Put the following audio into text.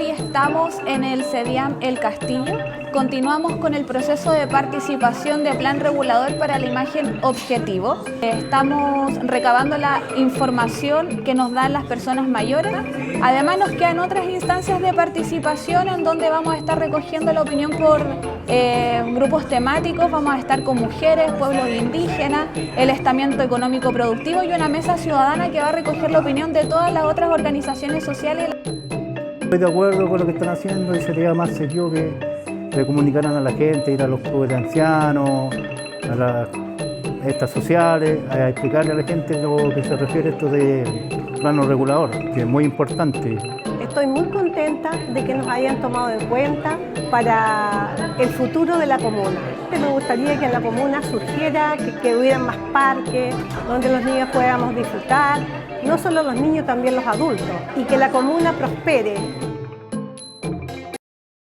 Hoy estamos en el CEDIAM El Castillo. Continuamos con el proceso de participación de Plan Regulador para la Imagen Objetivo. Estamos recabando la información que nos dan las personas mayores. Además nos quedan otras instancias de participación en donde vamos a estar recogiendo la opinión por grupos temáticos. Vamos a estar con mujeres, pueblos indígenas, el estamento económico productivo y una mesa ciudadana que va a recoger la opinión de todas las otras organizaciones sociales. Estoy de acuerdo con lo que están haciendo y sería más sencillo que le comunicaran a la gente, ir a los clubes de ancianos, a las estas sociales, a explicarle a la gente lo que se refiere a esto de plano regulador, que es muy importante. Estoy muy contenta de que nos hayan tomado en cuenta para el futuro de la comuna. Me gustaría que en la comuna surgiera, que hubieran más parques, donde los niños pudiéramos disfrutar, no solo los niños, también los adultos, y que la comuna prospere.